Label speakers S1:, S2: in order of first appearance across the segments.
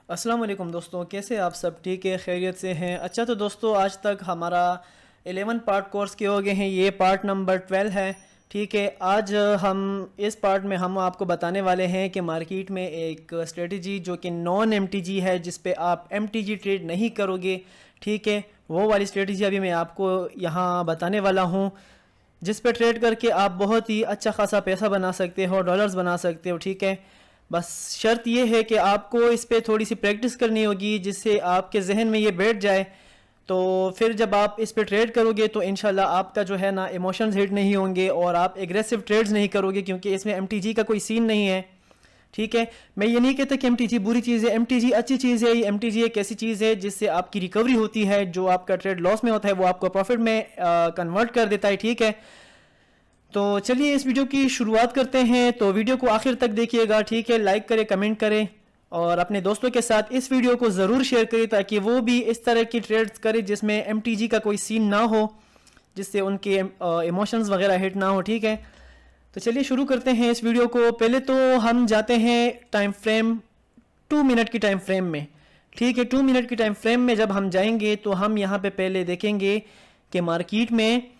S1: अस्सलाम वालेकुम दोस्तों, कैसे आप सब? ठीक है, खैरियत से हैं? अच्छा, तो दोस्तों आज तक हमारा 11 पार्ट कोर्स के हो गए हैं, ये पार्ट नंबर 12 है। ठीक है, आज हम इस पार्ट में हम आपको बताने वाले हैं कि मार्केट में एक स्ट्रेटजी जो कि नॉन एमटीजी है, जिस पे आप एमटीजी ट्रेड नहीं करोगे। ठीक है, वो वाली स्ट्रेटजी अभी मैं आपको यहाँ बताने वाला हूँ, जिस पे ट्रेड करके आप बहुत ही अच्छा खासा पैसा बना सकते हो, डॉलर्स बना सकते हो। ठीक है, बस शर्त ये है कि आपको इस पे थोड़ी सी प्रैक्टिस करनी होगी, जिससे आपके जहन में ये बैठ जाए। तो फिर जब आप इस पे ट्रेड करोगे तो इंशाल्लाह आपका जो है ना इमोशंस हिट नहीं होंगे और आप एग्रेसिव ट्रेड्स नहीं करोगे, क्योंकि इसमें एमटीजी का कोई सीन नहीं है। ठीक है, मैं ये नहीं कहता कि एमटीजी बुरी चीज़ है, एमटीजी अच्छी चीज़ है। एमटीजी एक ऐसी चीज़ है जिससे आपकी रिकवरी होती है, जो आपका ट्रेड लॉस में होता है वो आपको प्रॉफिट में कन्वर्ट कर देता है। ठीक है, तो चलिए इस वीडियो की शुरुआत करते हैं। तो वीडियो को आखिर तक देखिएगा। ठीक है, लाइक करें, कमेंट करें और अपने दोस्तों के साथ इस वीडियो को ज़रूर शेयर करें, ताकि वो भी इस तरह की ट्रेड्स करें जिसमें एमटीजी का कोई सीन ना हो, जिससे उनके इमोशंस वगैरह हिट ना हो। ठीक है, तो चलिए शुरू करते हैं इस वीडियो को। पहले तो हम जाते हैं टाइम फ्रेम 2 मिनट की टाइम फ्रेम में। ठीक है, 2 मिनट की टाइम फ्रेम में जब हम जाएंगे तो हम यहाँ पे पहले देखेंगे कि मार्केट में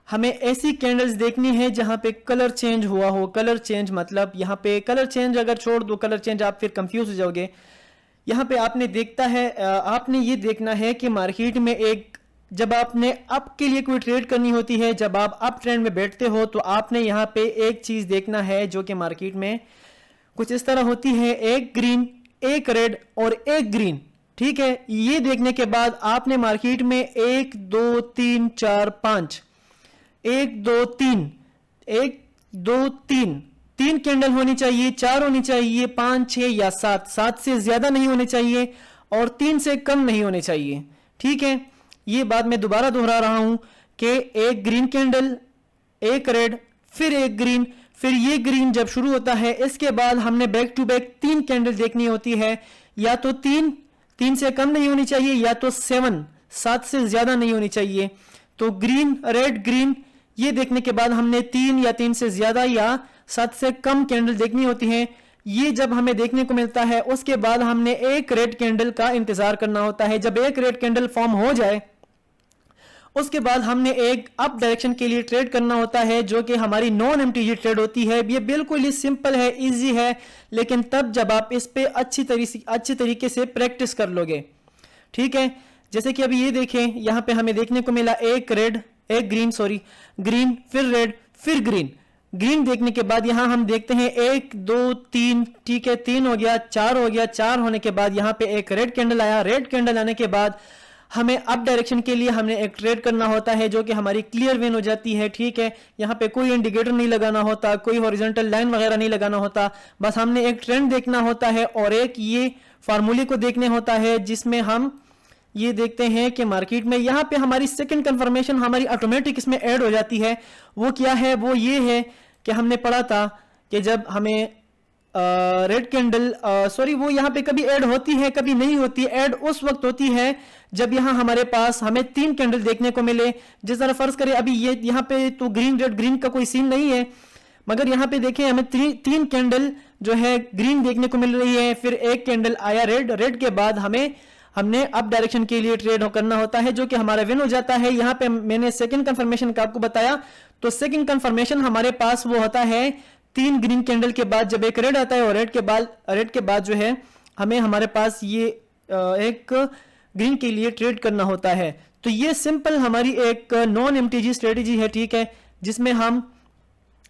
S1: हमें ऐसी कैंडल्स देखनी है जहां पे कलर चेंज हुआ हो। कलर चेंज मतलब यहाँ पे कलर चेंज अगर छोड़ दो, कलर चेंज आप फिर कंफ्यूज हो जाओगे। यहाँ पे आपने ये देखना है कि मार्केट में एक, जब आपने अप के लिए कोई ट्रेड करनी होती है, जब आप अप ट्रेंड में बैठते हो तो आपने यहाँ पे एक चीज देखना है जो कि मार्केट में कुछ इस तरह होती है, एक ग्रीन, एक रेड और एक ग्रीन। ठीक है, ये देखने के बाद आपने मार्केट में 1 2 3 4 5, 1 2 3, 1 2 3, 3 कैंडल होनी चाहिए, 4 होनी चाहिए, 5 6 या 7, 7 से ज्यादा नहीं होने चाहिए और 3 से कम नहीं होने चाहिए। ठीक है, ये बात मैं दोबारा दोहरा रहा हूं कि एक ग्रीन कैंडल, एक रेड, फिर एक ग्रीन, फिर ये ग्रीन जब शुरू होता है इसके बाद हमने बैक टू बैक 3 कैंडल देखनी होती है। या तो 3, 3 से कम नहीं होनी चाहिए, या तो 7, 7 से ज्यादा नहीं होनी चाहिए। तो ग्रीन, रेड, ग्रीन, ये देखने के बाद हमने 3 या 3 से ज्यादा या 7 से कम कैंडल देखनी होती हैं। ये जब हमें देखने को मिलता है उसके बाद हमने एक रेड कैंडल का इंतजार करना होता है। जब एक रेड कैंडल फॉर्म हो जाए उसके बाद हमने एक अप डायरेक्शन के लिए ट्रेड करना होता है, जो कि हमारी नॉन एमटीजी ट्रेड होती है। ये बिल्कुल ही सिंपल है, इजी है, लेकिन तब जब आप इस पे अच्छी तरीके से प्रैक्टिस कर लोगे। ठीक है, जैसे कि अभी ये देखें, यहां पे हमें देखने को मिला एक रेड, एक ग्रीन, सॉरी, ग्रीन, फिर रेड, फिर ग्रीन। ग्रीन देखने के बाद यहां हम देखते हैं 1 2 3, ठीक है, 3 हो गया, 4 हो गया, 4 होने के बाद यहां पे एक रेड कैंडल आया। रेड कैंडल आने के बाद हमें अप डायरेक्शन के लिए हमने एक ट्रेड करना होता है, जो कि हमारी क्लियर विन हो जाती है। ठीक है, यहाँ पे कोई इंडिकेटर नहीं लगाना होता, कोई हॉरिजॉन्टल लाइन वगैरह नहीं लगाना होता, बस हमने एक ट्रेंड देखना होता है और एक ये फार्मूले को देखने होता है, जिसमें हम ये देखते हैं कि मार्केट में यहाँ पे हमारी सेकंड कंफर्मेशन हमारी ऑटोमेटिक इसमें ऐड हो जाती है। वो क्या है? वो ये है कि हमने पढ़ा था कि जब हमें रेड कैंडल, सॉरी, वो यहाँ पे कभी ऐड होती है कभी नहीं होती। ऐड उस वक्त होती है जब यहाँ हमारे पास हमें 3 कैंडल देखने को मिले। जिस तरह फर्ज करें अभी ये यहाँ पे तो ग्रीन रेड ग्रीन का कोई सीन नहीं है, मगर यहाँ पे देखें हमें 3 कैंडल जो है ग्रीन देखने को मिल रही है, फिर एक कैंडल आया रेड। रेड के बाद हमने अप डायरेक्शन के लिए ट्रेड करना होता है, जो कि हमारा विन हो जाता है। यहाँ पे मैंने सेकंड कंफर्मेशन का आपको बताया, तो सेकंड कंफर्मेशन हमारे पास वो होता है 3 ग्रीन कैंडल के बाद जब एक रेड आता है, और रेड के बाद जो है हमें हमारे पास ये एक ग्रीन के लिए ट्रेड करना होता है। तो ये सिंपल हमारी एक नॉन एमटीजी स्ट्रेटेजी है। ठीक है, जिसमें हम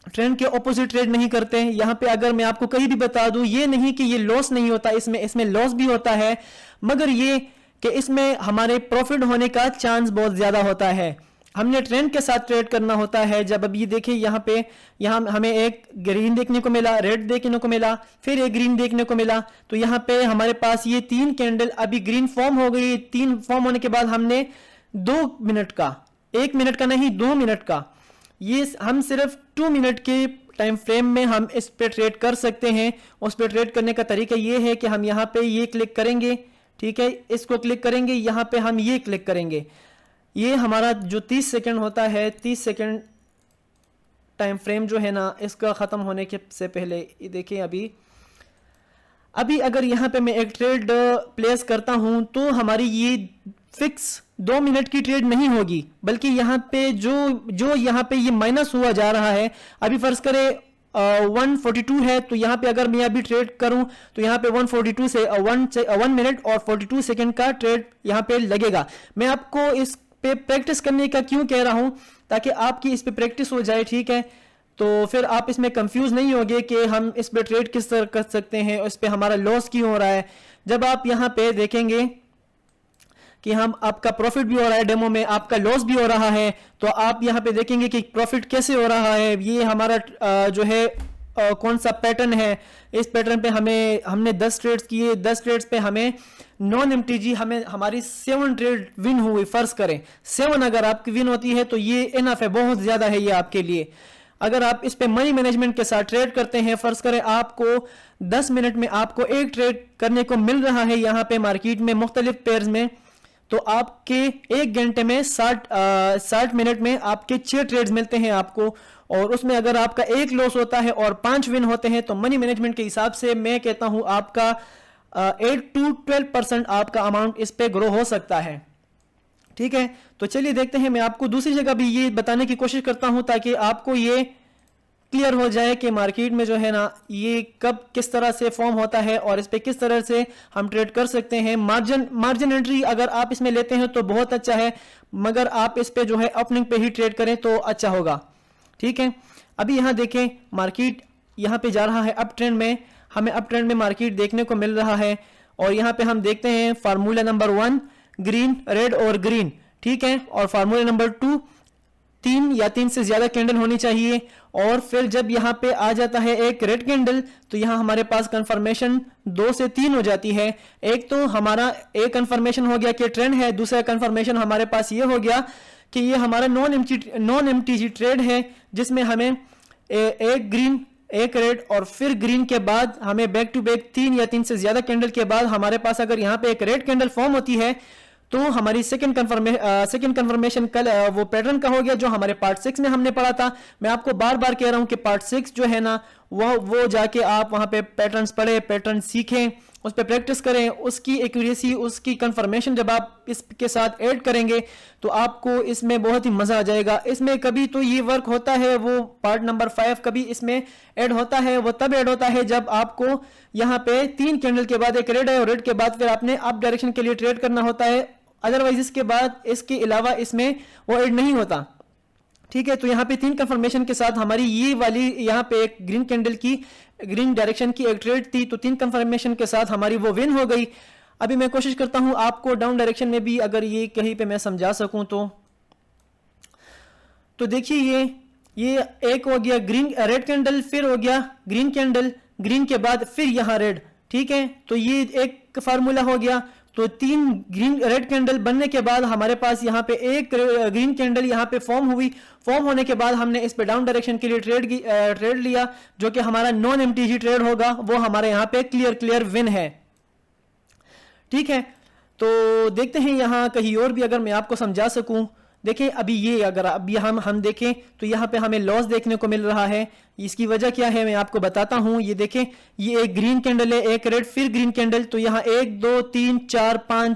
S1: ट्रेंड के ऑपोजिट ट्रेड नहीं करते हैं। यहाँ पे अगर मैं आपको कहीं भी बता दूं, ये नहीं कि ये लॉस नहीं होता, इसमें लॉस भी होता है, मगर ये कि इसमें हमारे प्रॉफिट होने का चांस बहुत ज्यादा होता है। हमने ट्रेंड के साथ ट्रेड करना होता है। जब अब ये देखिए यहाँ हमें एक ग्रीन देखने को मिला, रेड देखने को मिला, फिर एक ग्रीन देखने को मिला, तो यहाँ पे हमारे पास ये 3 कैंडल अभी ग्रीन फॉर्म हो गई। 3 फॉर्म होने के बाद हमने 2 मिनट का, 1 मिनट का नहीं 2 मिनट का, ये हम सिर्फ 2 मिनट के टाइम फ्रेम में हम इस पे ट्रेड कर सकते हैं। उस पे ट्रेड करने का तरीका ये है कि हम यहाँ पे ये क्लिक करेंगे, ठीक है, इसको क्लिक करेंगे, यहाँ पे हम ये क्लिक करेंगे। ये हमारा जो 30 सेकंड होता है, 30 सेकंड टाइम फ्रेम जो है ना, इसका ख़त्म होने के से पहले ये देखें, अभी अभी अगर यहाँ पे मैं एक ट्रेड प्लेस करता हूँ तो हमारी ये फिक्स 2 मिनट की ट्रेड नहीं होगी, बल्कि यहाँ पे जो यहाँ पे ये माइनस हुआ जा रहा है। अभी फर्ज करें 142 है, तो यहाँ पे अगर मैं अभी ट्रेड करूं तो यहाँ पे 142 से 1 मिनट और 42 सेकंड का ट्रेड यहाँ पे लगेगा। मैं आपको इस पे प्रैक्टिस करने का क्यों कह रहा हूं, ताकि आपकी इस पे प्रैक्टिस हो जाए, ठीक है। तो फिर आप इसमें कंफ्यूज नहीं होगे कि हम इस पे ट्रेड किस तरह कर सकते हैं, इस पे हमारा लॉस क्यों हो रहा है। जब आप यहाँ पे देखेंगे कि हम आपका प्रॉफिट भी हो रहा है डेमो में, आपका लॉस भी हो रहा है, तो आप यहाँ पे देखेंगे कि प्रॉफिट कैसे हो रहा है। ये हमारा जो है कौन सा पैटर्न है। इस पैटर्न पे हमने 10 ट्रेड्स किए, 10 ट्रेड्स पे हमें नॉन एमटीजी हमारी 7 ट्रेड विन हुई। फर्ज करें 7 अगर आपकी विन होती है तो ये इनफ है, बहुत ज्यादा है ये आपके लिए। अगर आप इस पे मनी मैनेजमेंट के साथ ट्रेड करते हैं, फर्ज करें आपको 10 मिनट में आपको एक ट्रेड करने को मिल रहा है यहाँ पे मार्केट में मुख्तलिफ पेयर्स में, तो आपके 1 घंटे में 60 मिनट में आपके 6 ट्रेड्स मिलते हैं आपको। और उसमें अगर आपका 1 लॉस होता है और 5 विन होते हैं, तो मनी मैनेजमेंट के हिसाब से मैं कहता हूं आपका 8 to 12% आपका अमाउंट इस पे ग्रो हो सकता है, ठीक है। तो चलिए देखते हैं, मैं आपको दूसरी जगह भी ये बताने की कोशिश करता हूं ताकि आपको ये क्लियर हो जाए कि मार्केट में जो है ना ये कब किस तरह से फॉर्म होता है और इस पे किस तरह से हम ट्रेड कर सकते हैं। मार्जिन एंट्री अगर आप इसमें लेते हैं तो बहुत अच्छा है, मगर आप इस पे जो है ओपनिंग पे ही ट्रेड करें तो अच्छा होगा, ठीक है। अभी यहाँ देखें मार्केट यहाँ पे जा रहा है अप ट्रेंड में, हमें अप ट्रेंड में मार्केट देखने को मिल रहा है। और यहाँ पे हम देखते हैं फार्मूला नंबर 1 ग्रीन, रेड और ग्रीन, ठीक है। और फार्मूला नंबर 2 3 या 3 से ज्यादा कैंडल होनी चाहिए। और फिर जब यहाँ पे आ जाता है एक रेड कैंडल, तो यहाँ हमारे पास कंफर्मेशन 2 से 3 हो जाती है। एक तो हमारा एक कंफर्मेशन हो गया कि ट्रेंड है, दूसरा कंफर्मेशन हमारे पास ये हो गया कि ये हमारा नॉन एमटीजी ट्रेड है, जिसमें हमें एक ग्रीन, एक रेड और फिर ग्रीन के बाद हमें बैक टू बैक 3 या 3 से ज्यादा कैंडल के बाद हमारे पास अगर यहाँ पे एक रेड कैंडल फॉर्म होती है, तो हमारी सेकंड कंफर्मेशन कल वो पैटर्न का हो गया जो हमारे पार्ट 6 में हमने पढ़ा था। मैं आपको बार बार कह रहा हूं कि पार्ट 6 जो है ना वो जाके आप वहां पे पैटर्न्स पढ़े, पैटर्न सीखें, उस पर प्रैक्टिस करें। उसकी एक्यूरेसी, उसकी कंफर्मेशन जब आप इसके साथ ऐड करेंगे तो आपको इसमें बहुत ही मजा आ जाएगा। इसमें कभी तो ये वर्क होता है, वो पार्ट नंबर 5 कभी इसमें ऐड होता है, वो तब ऐड होता है जब आपको यहाँ पे 3 कैंडल के बाद एक रेड है और रेड के बाद फिर आपने अप डायरेक्शन के लिए ट्रेड करना होता है। अदरवाइज इसके बाद, इसके अलावा इसमें वो ऐड नहीं होता, ठीक है। तो यहाँ पे 3 कंफर्मेशन के साथ हमारी ये वाली यहाँ पे एक ग्रीन कैंडल की, ग्रीन डायरेक्शन की एक ट्रेड थी, तो 3 कंफर्मेशन के साथ हमारी वो विन हो गई। अभी मैं कोशिश करता हूं आपको डाउन डायरेक्शन में भी अगर ये कहीं पे मैं समझा सकूं तो देखिए ये एक हो गया ग्रीन रेड कैंडल, फिर हो गया ग्रीन कैंडल, ग्रीन के बाद फिर यहाँ रेड, ठीक है। तो ये एक फार्मूला हो गया। तो 3 ग्रीन रेड कैंडल बनने के बाद हमारे पास यहाँ पे एक ग्रीन कैंडल यहाँ पे फॉर्म हुई। फॉर्म होने के बाद हमने इस पे डाउन डायरेक्शन के लिए ट्रेड लिया, जो कि हमारा नॉन एमटीजी ट्रेड होगा, वो हमारे यहाँ पे क्लियर विन है, ठीक है। तो देखते हैं यहाँ कहीं और भी अगर मैं आपको समझा सकूं। देखें अभी ये अगर अभी हम देखें तो यहाँ पे हमें लॉस देखने को मिल रहा है। इसकी वजह क्या है मैं आपको बताता हूं। ये देखें, ये एक ग्रीन कैंडल है, एक रेड, फिर ग्रीन कैंडल, तो यहाँ 1 2 3 4 5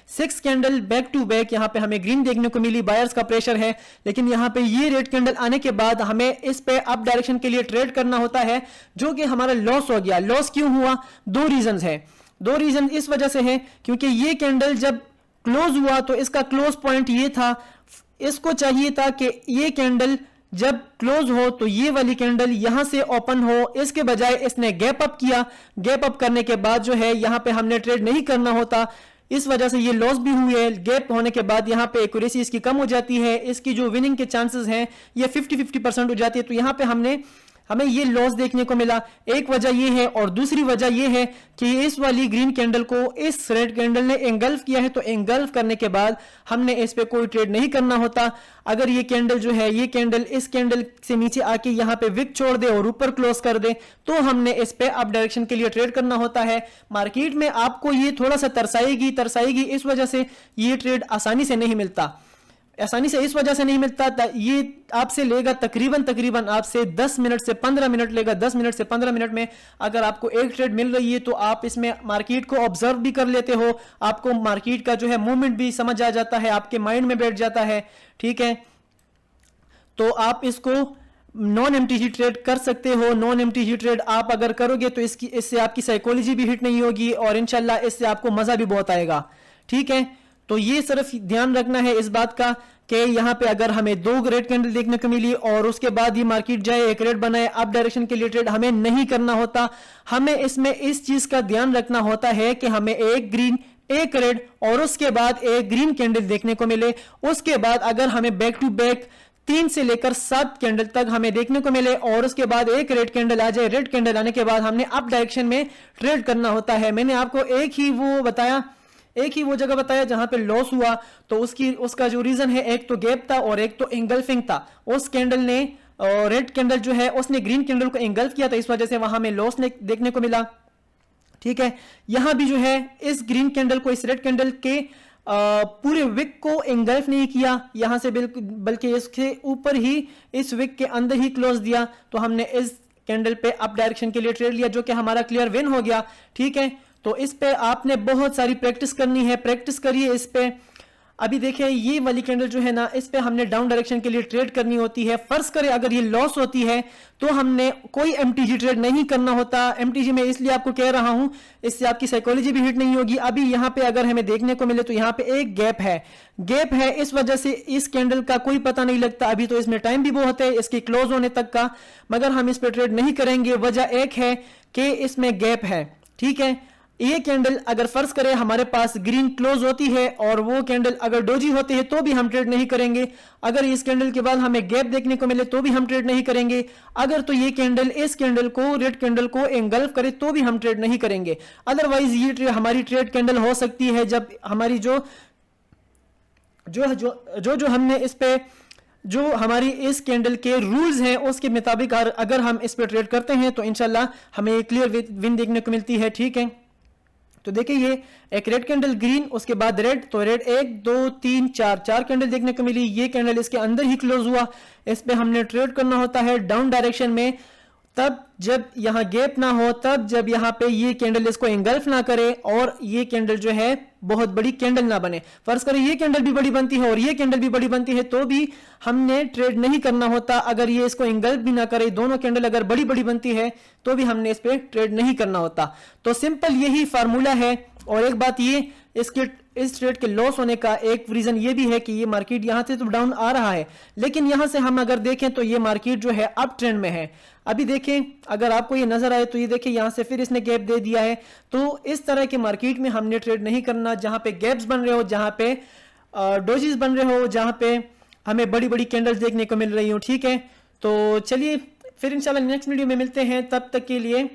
S1: 6 कैंडल बैक टू बैक यहाँ पे हमें ग्रीन देखने को मिली। बायर्स का प्रेशर है, लेकिन यहाँ पे ये रेड कैंडल आने के बाद हमें इस पे अप डायरेक्शन के लिए ट्रेड करना होता है, जो कि हमारा लॉस हो गया। लॉस क्यों हुआ? 2 रीजन है। 2 रीजन इस वजह से है क्योंकि ये कैंडल जब क्लोज हुआ तो इसका क्लोज पॉइंट ये था, इसको चाहिए था कि ये कैंडल जब क्लोज हो तो ये वाली कैंडल यहां से ओपन हो, इसके बजाय इसने गैप अप किया। गैप अप करने के बाद जो है यहां पे हमने ट्रेड नहीं करना होता, इस वजह से ये लॉस भी हुई है। गैप होने के बाद यहाँ पे एक्यूरेसी इसकी कम हो जाती है, इसकी जो विनिंग के चांसेस हैं ये 50-50% हो जाती है। तो यहाँ पे हमें ये लॉस देखने को मिला। एक वजह ये है, और दूसरी वजह ये है कि इस वाली ग्रीन कैंडल को इस रेड कैंडल ने एंगल्फ किया है, तो एंगल्फ करने के बाद हमने इस पे कोई ट्रेड नहीं करना होता। अगर ये कैंडल जो है, ये कैंडल इस कैंडल से नीचे आके यहाँ पे विक छोड़ दे और ऊपर क्लोज कर दे, तो हमने इस पे अप डायरेक्शन के लिए ट्रेड करना होता है। मार्केट में आपको ये थोड़ा सा तरसाएगी इस वजह से ये ट्रेड आसानी से नहीं मिलता। आसानी से इस वजह से नहीं मिलता, ये आपसे लेगा तकरीबन आपसे 10 मिनट से 15 मिनट लेगा। 10 मिनट से 15 मिनट में अगर आपको एक ट्रेड मिल रही है तो आप इसमें मार्केट को ऑब्जर्व भी कर लेते हो, आपको मार्केट का जो है मूवमेंट भी समझ आ जाता है, आपके माइंड में बैठ जाता है, ठीक है। तो आप इसको नॉन एमटीजी ट्रेड कर सकते हो। नॉन एमटीजी ट्रेड आप अगर करोगे तो इससे आपकी साइकोलॉजी भी हिट नहीं होगी और इंशाल्लाह इससे आपको मजा भी बहुत आएगा, ठीक है। तो ये सिर्फ ध्यान रखना है इस बात का कि यहां पे अगर हमें 2 रेड कैंडल देखने को मिली और उसके बाद ये मार्केट जाए एक रेड बनाए अप डायरेक्शन के लिए ट्रेड हमें नहीं करना होता। हमें इसमें इस चीज का ध्यान रखना होता है कि हमें एक ग्रीन एक रेड और उसके बाद एक ग्रीन कैंडल देखने को मिले। उसके बाद अगर हमें बैक टू बैक 3 से लेकर 7 कैंडल तक हमें देखने को मिले और उसके बाद एक रेड कैंडल आ जाए, रेड कैंडल आने के बाद हमने अप डायरेक्शन में ट्रेड करना होता है। मैंने आपको एक ही वो जगह बताया जहां पे लॉस हुआ, तो उसका जो रीजन है एक तो गैप था और एक तो एंगल्फिंग था। उस कैंडल ने रेड कैंडल जो है उसने ग्रीन कैंडल को एंगल्फ किया था, इस वजह से वहां में लॉस देखने को मिला, ठीक है। यहां भी जो है इस ग्रीन कैंडल को इस रेड कैंडल के पूरे विक को एंगल्फ नहीं किया यहां से बल्कि इसके ऊपर ही इस विक के अंदर ही क्लोज दिया। तो हमने इस कैंडल पे अप डायरेक्शन के लिए ट्रेड लिया जो कि हमारा क्लियर विन हो गया, ठीक है। तो इस पे आपने बहुत सारी प्रैक्टिस करनी है, प्रैक्टिस करिए इस पे। अभी देखिए ये वाली कैंडल जो है ना, इस पे हमने डाउन डायरेक्शन के लिए ट्रेड करनी होती है। फर्ज करें अगर ये लॉस होती है तो हमने कोई एमटीजी ट्रेड नहीं करना होता। एमटीजी में इसलिए आपको कह रहा हूं, इससे आपकी साइकोलॉजी भी हिट नहीं होगी। अभी यहां पे अगर हमें देखने को मिले तो यहां पे एक गैप है, इस वजह से इस कैंडल का कोई पता नहीं लगता। अभी तो इसमें टाइम भी बहुत है इसके क्लोज होने तक का, मगर हम इस पे ट्रेड नहीं करेंगे। वजह एक है कि इसमें गैप है, ठीक है। ये कैंडल अगर फर्ज करें हमारे पास ग्रीन क्लोज होती है और वो कैंडल अगर डोजी होती है तो भी हम ट्रेड नहीं करेंगे। अगर इस कैंडल के बाद हमें गैप देखने को मिले तो भी हम ट्रेड नहीं करेंगे। अगर तो ये कैंडल इस कैंडल को रेड कैंडल को एंगल्फ करे तो भी हम ट्रेड नहीं करेंगे। अदरवाइज ये हमारी ट्रेड कैंडल हो सकती है जब हमारी जो हमने इस पे जो हमारी इस कैंडल के रूल्स हैं उसके मुताबिक अगर हम इस पे ट्रेड करते हैं तो इंशाल्लाह हमें क्लियर विन देखने को मिलती है, ठीक है। तो देखिए ये एक रेड कैंडल ग्रीन, उसके बाद रेड, तो रेड 1 2 3 4 कैंडल देखने को मिली। ये कैंडल इसके अंदर ही क्लोज हुआ। इस पे हमने ट्रेड करना होता है डाउन डायरेक्शन में, तब जब यहां गैप ना हो, तब जब यहां पे ये कैंडल इसको एंगल्फ ना करे और ये कैंडल जो है बहुत बड़ी कैंडल ना बने। फर्ज करें ये कैंडल भी बड़ी बनती है और ये कैंडल भी बड़ी बनती है तो भी हमने ट्रेड नहीं करना होता। अगर ये इसको एंगल्फ भी ना करे, दोनों कैंडल अगर बड़ी बड़ी बनती है तो भी हमने इस पे ट्रेड नहीं करना होता। तो सिंपल यही फार्मूला है। और एक बात ये, इस ट्रेड के लॉस होने का एक रीजन ये भी है कि ये मार्केट यहां से तो डाउन आ रहा है, लेकिन यहां से हम अगर देखें तो ये मार्केट जो है अप ट्रेंड में है। अभी देखें अगर आपको ये नजर आए तो ये देखिए यहां से फिर इसने गैप दे दिया है। तो इस तरह के मार्केट में हमने ट्रेड नहीं करना जहां पे गैप्स बन रहे हो, जहां पे डोजीज बन रहे हो, जहां पे हमें बड़ी बड़ी कैंडल्स देखने को मिल रही हो, ठीक है। तो चलिए फिर इंशाल्लाह नेक्स्ट वीडियो में मिलते हैं, तब तक के लिए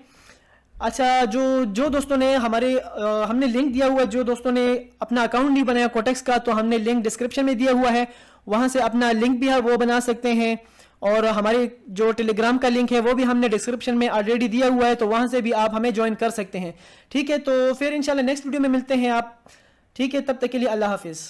S1: अच्छा। जो दोस्तों ने हमने लिंक दिया हुआ है, जो दोस्तों ने अपना अकाउंट नहीं बनाया कोटेक्स का, तो हमने लिंक डिस्क्रिप्शन में दिया हुआ है, वहां से अपना लिंक भी है वो बना सकते हैं। और हमारे जो टेलीग्राम का लिंक है वो भी हमने डिस्क्रिप्शन में ऑलरेडी दिया हुआ है, तो वहां से भी आप हमें ज्वाइन कर सकते हैं, ठीक है। तो फिर इंशाल्लाह नेक्स्ट वीडियो में मिलते हैं आप, ठीक है। तब तक के लिए अल्लाह हाफिज।